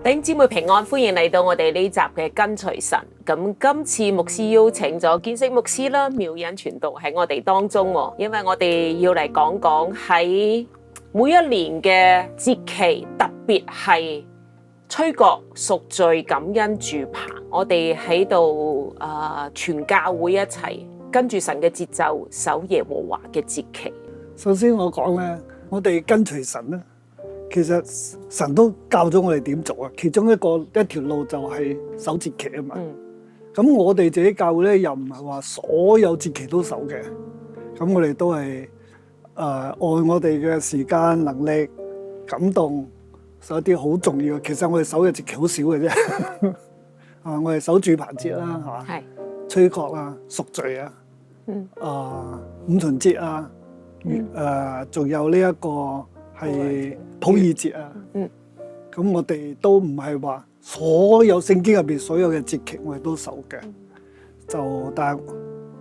弟兄姊妹平安，歡迎嚟到我哋呢集嘅跟隨神。咁今次牧師邀請咗見識牧師啦、妙恩傳道喺我哋當中喎，因為我哋要嚟講講喺每一年嘅節期，特別係吹角贖罪感恩住棚，我哋喺度全教會一齊跟住神嘅節奏守耶和華嘅節期。首先我講咧，我哋跟隨神咧。其實神都教咗我哋點做啊，其中一條路就係守節期啊嘛。咁我哋自己教會咧又唔係話所有節期都守嘅，咁我哋都係按我哋嘅時間、能力、感動守一啲好重要嘅。其實我哋守嘅節期好少嘅啫。我哋守住棚節啦，係嘛？係。吹角啊、贖罪啊、五旬節啊，仲有呢一個係普珥節啊。咁我哋都唔係話所有聖經入邊所有嘅節期我哋都守嘅，但係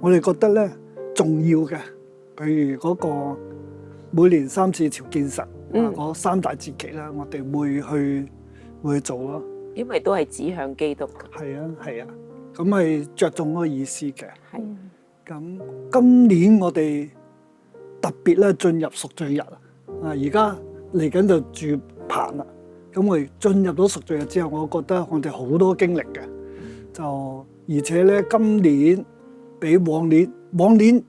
我哋覺得咧重要嘅，譬如嗰個每年3次朝見神嗰3大節期啦，我哋會去做咯。因為都係指向基督嘅。係啊，咁係着重嗰個意思嘅。係。咁今年我哋特別咧進入贖罪日啊！而家嚟緊就住棚啦。咁我哋進入到贖罪日之後，我覺得我哋好多經歷嘅，而且咧今年比往年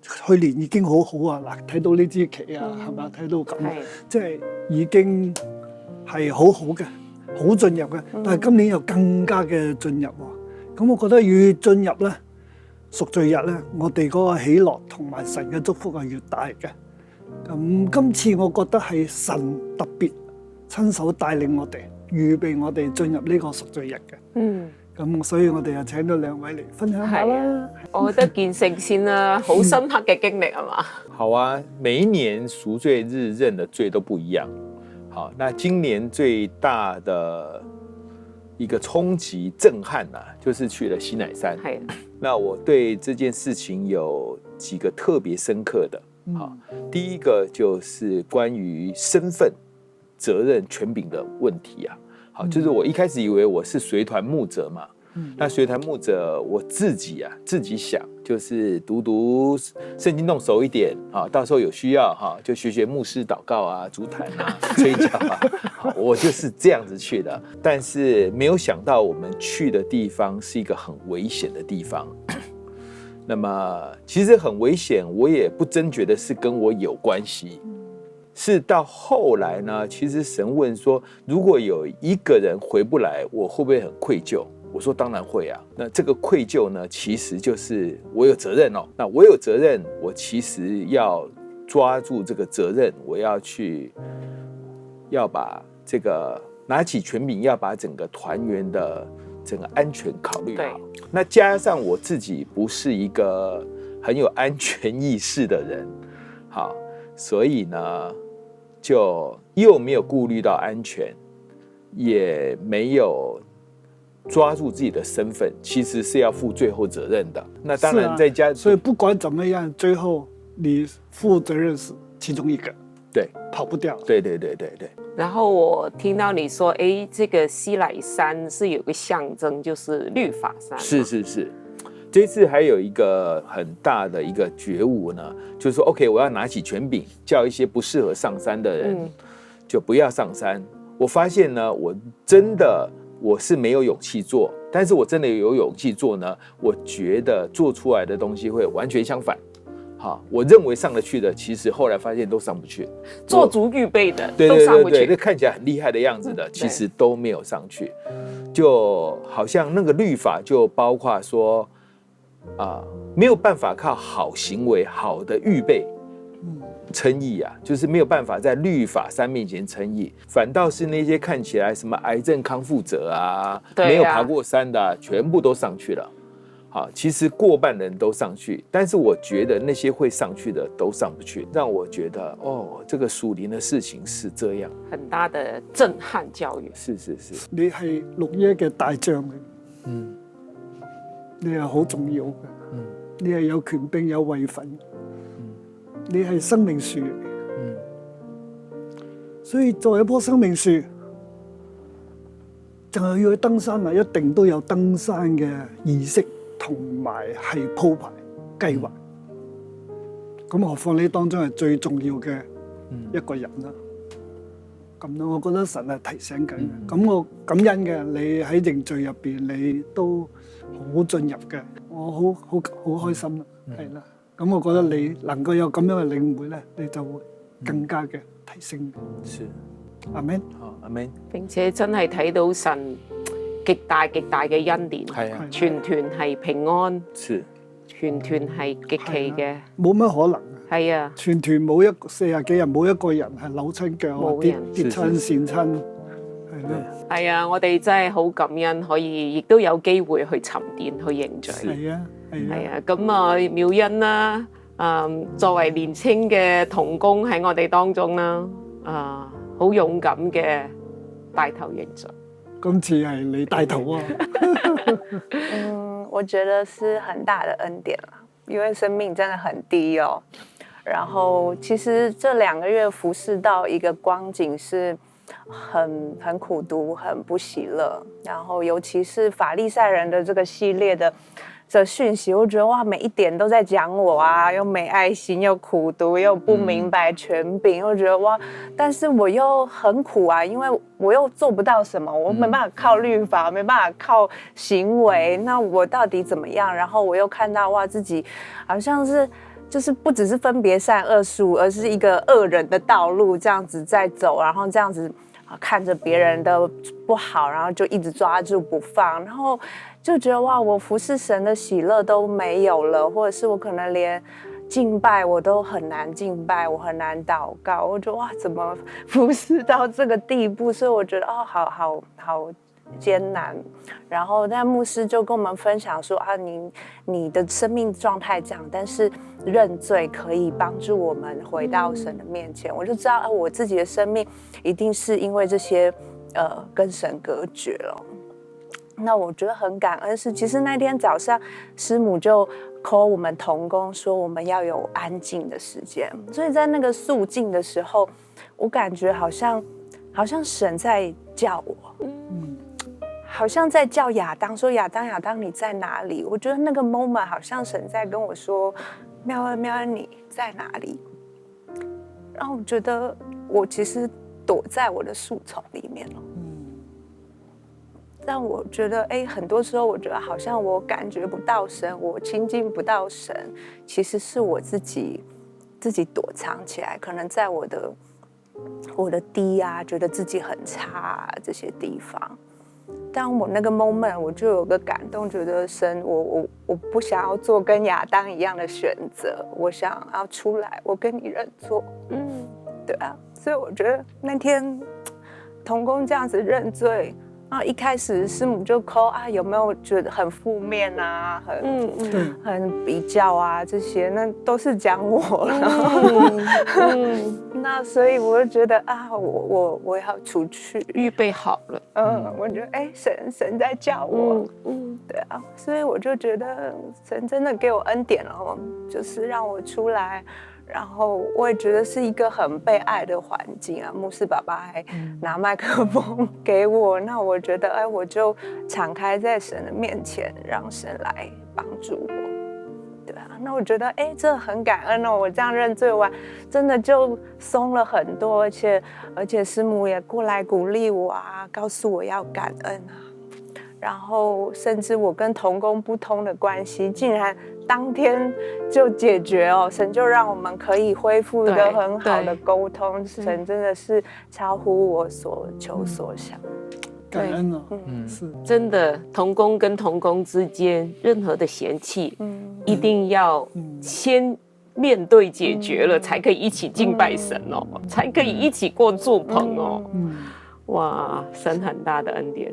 去年已經好好啊！嗱，睇到呢支旗啊，係咪？睇到咁，即係已經係好好嘅，好進入嘅。但係今年又更加嘅進入喎。咁我覺得越進入咧贖罪日咧，我哋嗰個喜樂同埋神嘅祝福係越大嘅。咁今次我覺得係神特別親手帶領我哋，預備我哋進入呢個贖罪日嘅。咁所以我哋又請咗2位嚟分享下啦。我覺得見識先啦，好深刻嘅經歷係嘛？好啊，每一年贖罪日認的罪都不一樣。好，那今年最大的一個衝擊震撼啊，就是去了西乃山。那我對這件事情有幾個特別深刻的。好，第一個就是關於身份、責任、權柄的問題啊。好，就是我一開始以為我是隨團牧者嘛，那隨團牧者我自己想，就是讀聖經弄熟一點啊，到時候有需要哈，就學牧師禱告啊、築壇啊、吹角啊，好，我就是這樣子去的。但是沒有想到我們去的地方是一個很危險的地方。那麼其實很危險，我也不真覺得是跟我有關係。是到後來呢，其實神問說，如果有一個人回不來，我會不會很愧疚？我說當然會啊。那這個愧疚呢，其實就是我有責任哦。那我有責任，我其實要抓住這個責任，我要把這個拿起權柄，要把整個團員的整個安全考慮好。那加上我自己不是一個很有安全意識的人，好，所以呢，就又沒有顧慮到安全，也沒有抓住自己的身份，其實是要負最後責任的。那當然在家，所以不管怎麼樣，最後你負責任是其中一個，對，跑不掉。對。然後我聽到你說，這個西乃山是有個象徵，就是律法山。是。這次還有一個很大的一個覺悟呢，就是說 OK， 我要拿起權柄，叫一些不適合上山的人就不要上山。我發現呢，我是沒有勇氣做，但是我真的有勇氣做呢，我覺得做出來的東西會完全相反。好，我認為上得去的，其實後來發現都上不去。做足預備的都上不去，對，那看起來很厲害的樣子的，其實都沒有上去。就好像那個律法就包括說沒有辦法靠好行為、好的預備稱義啊，就是沒有辦法在律法山面前稱義，反倒是那些看起來什麼癌症康復者啊，沒有爬過山的全部都上去了。好，其實過半人都上去，但是我覺得那些會上去的都上不去，讓我覺得這個屬靈的事情是這樣，很大的震撼教育。是。你係6一嘅大將嚟，你係好重要嘅，你係有權柄有位份，你係生命樹嚟，所以作為一棵生命樹，就係要去登山啊，一定都有登山嘅儀式同埋係鋪排計劃。咁何況你當中係最重要嘅一個人啦。咁咯，我覺得神係提醒緊嘅。咁我感恩嘅，你喺認罪入邊，你都好進入嘅，我好開心啦，係啦。咁我覺得你能夠有咁樣嘅領會咧，你就會更加嘅提升。是，阿們，好，阿們。並且真係睇到神極大極大嘅恩典，係啊，全團係平安，是，全團係極其嘅，冇乜可能。係啊，全團冇40幾人，冇一個人係扭親腳、跌親、跣親，係咯。係啊，我哋真係好感恩，可以亦都有機會去沉澱、去認罪。係啊，係啊，咁啊，妙欣啦，作為年青嘅同工喺我哋當中啦，好勇敢嘅帶頭認罪。今次係你帶頭啊！我覺得是很大的恩典啦，因為生命真的很低哦。然後其實這2個月服侍到一個光景是很苦毒、很不喜樂，然後尤其是法利賽人的這個系列的訊息，我覺得哇，每一點都在講我啊，又沒愛心，又苦毒，又不明白權柄，我覺得哇，但是我又很苦啊，因為我又做不到什麼，我沒辦法靠律法，沒辦法靠行為，那我到底怎麼樣？然後我又看到哇，自己好像是就是不只是分別善惡樹，而是一個惡人的道路，這樣子在走，然後這樣子看着別人的不好，然後就一直抓住不放，然後就覺得哇，我服侍神的喜樂都沒有了，或者是我可能連敬拜我都很難敬拜，我很難禱告，我覺得哇，怎麼服侍到這個地步？所以我覺得哦，好艱難。然後但牧師就跟我們分享說啊，你的生命狀態這樣，但是認罪可以幫助我們回到神的面前。我就知道我自己的生命一定是因為這些跟神隔絕了。那我覺得很感恩是，其實那天早上師母就 call 我們同工說我們要有安靜的時間，所以在那個肅靜的時候，我感覺好像神在叫我，好像在叫亞當說亞當你在哪裡？我覺得那個 moment 好像神在跟我說妙恩你在哪裡？然後我覺得我其實躲在我的樹叢裡面了。但我覺得很多時候我覺得好像我感覺不到神，我親近不到神，其實是我自己躲藏起來，可能在我的低啊，覺得自己很差啊，這些地方。當我那個 moment 我就有個感動，覺得神我不想要做跟亞當一樣的選擇，我想要出來，我跟你認錯。對啊，所以我覺得那天同工這樣子認罪，然後一開始師母就 call 啊，有沒有覺得很負面啊，很比較啊，這些那都是講我了。那所以我就覺得啊，我要出去，預備好了。我覺得神在叫我，對啊，所以我就覺得神真的給我恩典了，就是讓我出來。然後我也覺得是一個很被愛的環境啊，牧師爸爸還拿麥克風給我，那我覺得我就敞開在神的面前，讓神來幫助我。對啊，那我覺得這很感恩哦，我這樣認罪完，真的就鬆了很多，而且師母也過來鼓勵我啊，告訴我要感恩啊。然後甚至我跟同工不通的關係，竟然當天就解決哦，神就讓我們可以恢復一個很好的溝通，神真的是超乎我所求所想。感恩哦，是真的，同工跟同工之間任何的嫌棄，一定要先面對解決了，才可以一起敬拜神哦，才可以一起過祝棚哦。哇，神很大的恩典。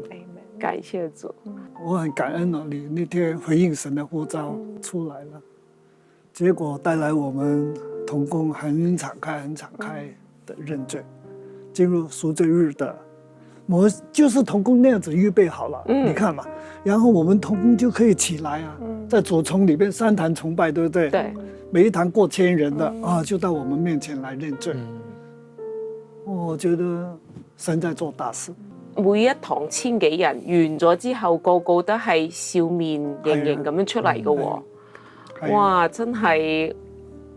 感謝主，我很感恩哦，你那天回應神的呼召出來了，結果帶來我們同工很敞開的認罪，進入贖罪日的，我就是同工那樣子預備好了，你看嘛，然後我們同工就可以起來啊，在左崇裡面3堂崇拜，對不對？對，每一堂過1000人的啊，就到我們面前來認罪，我覺得神在做大事。每一堂千幾人完咗之後，個個都係笑面盈盈咁樣出嚟嘅喎。哇！真係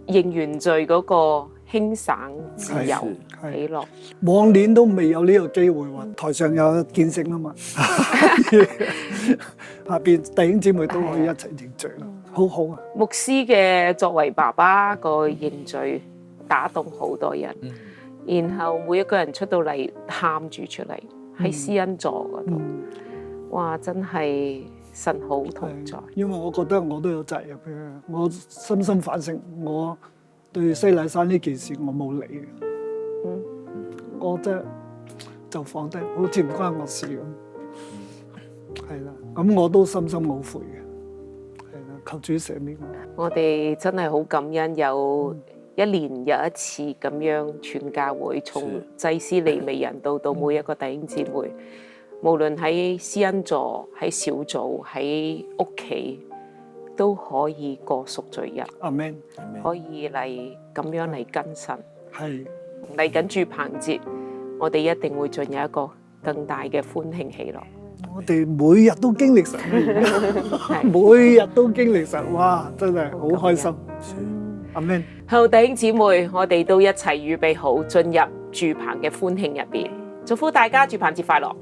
認完罪嗰個輕省自由喜樂。往年都未有呢個機會喎，台上有見證啊嘛，下邊弟兄姊妹都可以一齊認罪啦，好好啊！牧師嘅作為爸爸個認罪打動好多人，然後每一個人出到嚟喊住出嚟喺施恩座嗰度，哇！真係神好同在。因為我覺得我都有責任嘅，我深深反省，我對西禮山呢件事我冇理嘅，我真係就放低，好似唔關我事咁，係啦，咁我都深深懊悔嘅，係啦，求主赦免我。我哋真係好感恩有一年又一次咁樣全教會，從祭司利未人到每一個弟兄姊妹，無論喺施恩座、喺小組、喺屋企，都可以過贖罪日。阿們，可以嚟咁樣嚟跟神。係嚟緊住棚節，我哋一定會進入一個更大嘅歡慶喜樂。我哋每日都經歷神，每日都經歷神，哇！真係好開心。阿們，好，弟兄姊妹，我哋都一齊預備好進入住棚嘅歡慶入邊，祝福大家住棚節快樂。